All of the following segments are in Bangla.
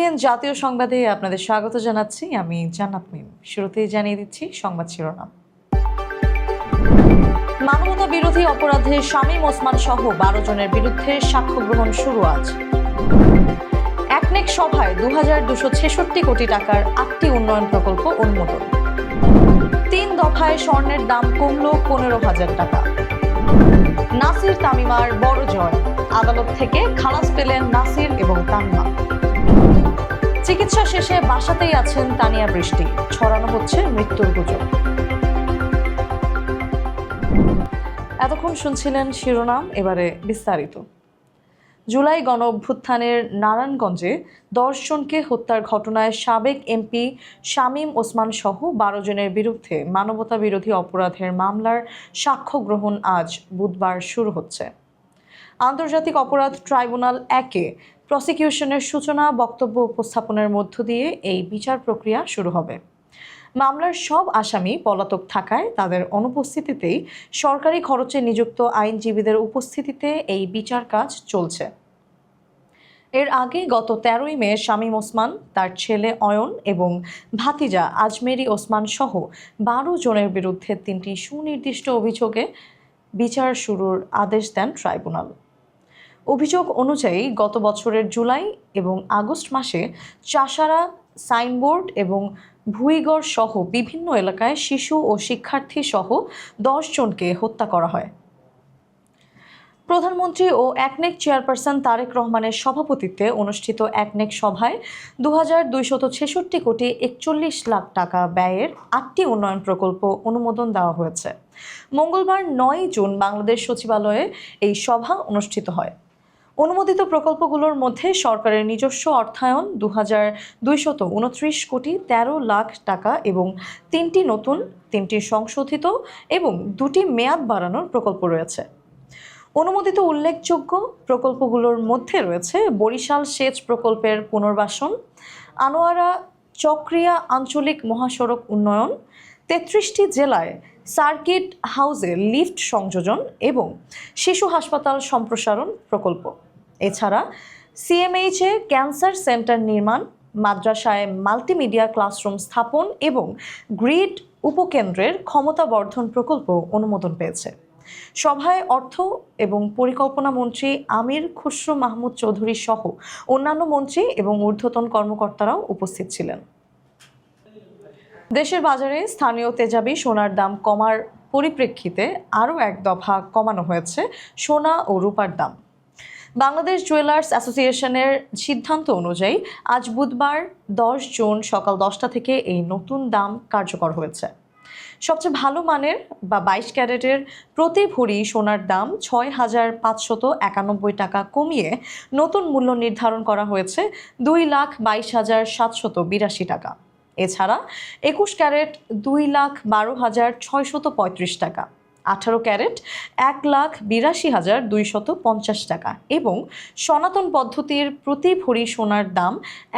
দেখছেন জাতীয় সংবাদে আপনাদের স্বাগত জানাচ্ছি আমি জান্নাত মিম। শুরুতেই জানিয়ে দিচ্ছি সংবাদ শিরোনাম। মানবতা বিরোধী অপরাধে শামীম ওসমান সহ 12 জনের বিরুদ্ধে সাক্ষ্য গ্রহণ শুরু আজ। একনেক সভায় 2266 কোটি টাকার 8টি উন্নয়ন প্রকল্প অনুমোদন। 3 দফায় স্বর্ণের দাম কমল 15,000 টাকা। নাসির তামিমার বড় জয়, আদালত থেকে খালাস পেলেন নাসির এবং তামিমা। চিকিৎসা শেষে বাসাতেই আছেন তানিয়া বৃষ্টি, ছড়ানো হচ্ছে মৃত্যুর গুজব। এতক্ষণ শুনছিলেন শিরোনাম, এবারে বিস্তারিত। জুলাই গণ অভ্যুত্থানের নারায়ণগঞ্জে 10 জনকে হত্যার ঘটনায় সাবেক এমপি শামীম ওসমান সহ 12 জনের বিরুদ্ধে মানবতা বিরোধী অপরাধের মামলার সাক্ষ্য গ্রহণ আজ বুধবার শুরু হচ্ছে। আন্তর্জাতিক অপরাধ ট্রাইব্যুনাল 1-এ প্রসিকিউশনের সূচনা বক্তব্য উপস্থাপনের মধ্য দিয়ে এই বিচার প্রক্রিয়া শুরু হবে। মামলার সব আসামি পলাতক থাকায় তাদের অনুপস্থিতিতেই সরকারি খরচে নিযুক্ত আইনজীবীদের উপস্থিতিতে এই বিচার কাজ চলছে। এর আগে গত 13ই মে শামীম ওসমান, তার ছেলে অয়ন এবং ভাতিজা আজমেরি ওসমান সহ 12 জনের বিরুদ্ধে 3টি সুনির্দিষ্ট অভিযোগে বিচার শুরুর আদেশ দেন ট্রাইব্যুনাল। অভিযোগ অনুযায়ী গত বছরের জুলাই এবং আগস্ট মাসে চাষারা, সাইনবোর্ড এবং ভুইগড় সহ বিভিন্ন এলাকায় শিশু ও শিক্ষার্থী সহ 10 জনকে হত্যা করা হয়। প্রধানমন্ত্রী ও একনেক চেয়ারপারসন তারেক রহমানের সভাপতিত্বে অনুষ্ঠিত একনেক সভায় 2266 কোটি 41 লাখ টাকা ব্যয়ের 8টি উন্নয়ন প্রকল্প অনুমোদন দেওয়া হয়েছে। মঙ্গলবার 9 জুন বাংলাদেশ সচিবালয়ে এই সভা অনুষ্ঠিত হয়। অনুমোদিত প্রকল্পগুলোর মধ্যে সরকারের নিজস্ব অর্থায়ন 2229 কোটি 13 লাখ টাকা এবং 3টি নতুন, 3টি সংশোধিত এবং 2টি মেয়াদ বাড়ানোর প্রকল্প রয়েছে। অনুমোদিত উল্লেখযোগ্য প্রকল্পগুলোর মধ্যে রয়েছে বরিশাল সেচ প্রকল্পের পুনর্বাসন, আনোয়ারা চকরিয়া আঞ্চলিক মহাসড়ক উন্নয়ন, 33টি জেলায় সার্কিট হাউসে লিফট সংযোজন এবং শিশু হাসপাতাল সম্প্রসারণ প্রকল্প। এছাড়া সিএমএইচে ক্যান্সার সেন্টার নির্মাণ, মাদ্রাসায় মাল্টিমিডিয়া ক্লাসরুম স্থাপন এবং গ্রিড উপকেন্দ্রের ক্ষমতা বর্ধন প্রকল্প অনুমোদন পেয়েছে। সভায় অর্থ এবং পরিকল্পনা মন্ত্রী আমির খুসরো মাহমুদ চৌধুরী সহ অন্যান্য মন্ত্রী এবং ঊর্ধ্বতন কর্মকর্তারাও উপস্থিত ছিলেন। দেশের বাজারে স্থানীয় তেজাবি সোনার দাম কমার পরিপ্রেক্ষিতে আরও এক দফা কমানো হয়েছে সোনা ও রূপার দাম। বাংলাদেশ জুয়েলার্স অ্যাসোসিয়েশনের সিদ্ধান্ত অনুযায়ী আজ বুধবার 10 জুন সকাল 10টা থেকে এই নতুন দাম কার্যকর হয়েছে। সবচেয়ে ভালো মানের বা 22 ক্যারেটের প্রতি ভরি সোনার দাম 6,591 টাকা কমিয়ে নতুন মূল্য নির্ধারণ করা হয়েছে 2,22,782 টাকা। এছাড়া 21 ক্যারেট 2,12,635 টাকা, 18 ক্যারেট 1,82,250 টাকা এবং সনাতন পদ্ধতির প্রতি ভরি সোনার দাম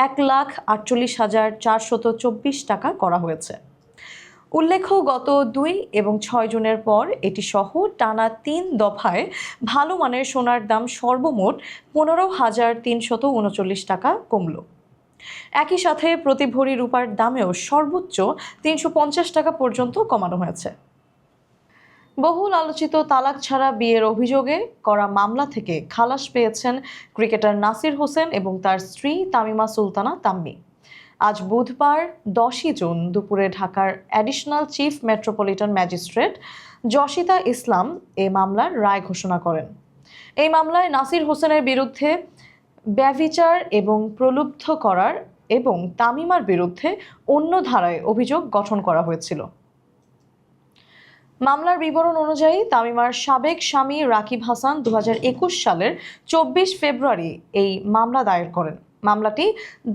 1,48,424 টাকা করা হয়েছে। উল্লেখ্য, গত 2 এবং 6 জুনের পর এটি সহ টানা 3 দফায় ভালো মানের সোনার দাম সর্বমোট 15,339 টাকা কমল। একই সাথে প্রতি ভরি রূপার দামেও সর্বোচ্চ 350 টাকা পর্যন্ত কমানো হয়েছে। বহুল আলোচিত তালাক ছাড়া বিয়ের অভিযোগে করা মামলা থেকে খালাস পেয়েছেন ক্রিকেটার নাসির হোসেন এবং তার স্ত্রী তামিমা সুলতানা তাম্মি। আজ বুধবার 10ই জুন দুপুরে ঢাকার অ্যাডিশনাল চিফ মেট্রোপলিটন ম্যাজিস্ট্রেট জসিতা ইসলাম এ মামলার রায় ঘোষণা করেন। এই মামলায় নাসির হোসেনের বিরুদ্ধে ব্যভিচার এবং প্রলুব্ধ করার এবং তামিমার বিরুদ্ধে অন্য ধারায় অভিযোগ গঠন করা হয়েছিল। মামলার বিবরণ অনুযায়ী তামিমার সাবেক স্বামী রাকিব হাসান 2021 সালের 24 ফেব্রুয়ারি এই মামলা দায়ের করেন। মামলাটি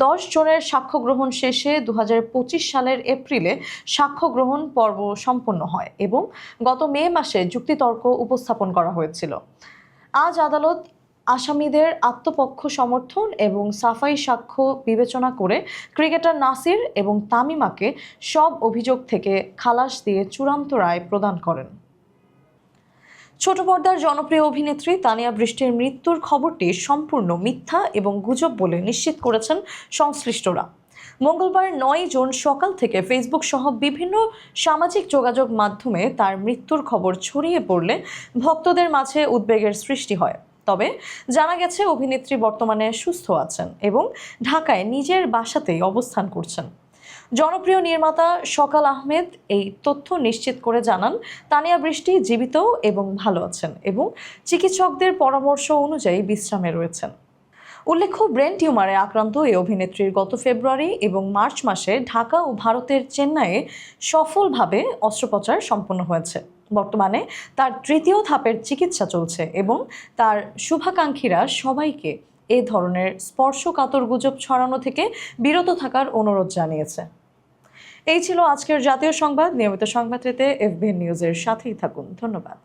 10 জনের সাক্ষ্য গ্রহণ শেষে 2025 সালের এপ্রিলে সাক্ষ্য গ্রহণ পর্ব সম্পন্ন হয় এবং গত মে মাসে যুক্তিতর্ক উপস্থাপন করা হয়েছিল। আজ আদালত আসামিদের আত্মপক্ষ সমর্থন এবং সাফাই সাক্ষ্য বিবেচনা করে ক্রিকেটার নাসির এবং তামিমাকে সব অভিযোগ থেকে খালাস দিয়ে চূড়ান্ত রায় প্রদান করেন। ছোট পর্দার জনপ্রিয় অভিনেত্রী তানিয়া বৃষ্টির মৃত্যুর খবরটি সম্পূর্ণ মিথ্যা এবং গুজব বলে নিশ্চিত করেছেন সংশ্লিষ্টরা। মঙ্গলবার ৯ জুন সকাল থেকে ফেসবুক সহ বিভিন্ন সামাজিক যোগাযোগ মাধ্যমে তার মৃত্যুর খবর ছড়িয়ে পড়লে ভক্তদের মাঝে উদ্বেগের সৃষ্টি হয়। তবে জানা গেছে অভিনেত্রী বর্তমানে সুস্থ আছেন এবং ঢাকায় নিজের বাসাতেই অবস্থান করছেন। জনপ্রিয় নির্মাতা সকাল আহমেদ এই তথ্য নিশ্চিত করে জানান, তানিয়া বৃষ্টি জীবিত এবং ভালো আছেন এবং চিকিৎসকদের পরামর্শ অনুযায়ী বিশ্রামে রয়েছেন। উল্লেখ্য, ব্রেন টিউমারে আক্রান্ত এই অভিনেত্রীর গত ফেব্রুয়ারি এবং মার্চ মাসে ঢাকা ও ভারতের চেন্নাইয়ে সফলভাবে অস্ত্রোপচার সম্পন্ন হয়েছে। বর্তমানে তার তৃতীয় ধাপের চিকিৎসা চলছে এবং তার শুভাকাঙ্ক্ষীরা সবাইকে এ ধরনের স্পর্শকাতর গুজব ছড়ানো থেকে বিরত থাকার অনুরোধ জানিয়েছে। এই ছিল আজকের জাতীয় সংবাদ। নিয়মিত সংবাদ পেতে এফবিএন নিউজের সাথেই থাকুন। ধন্যবাদ।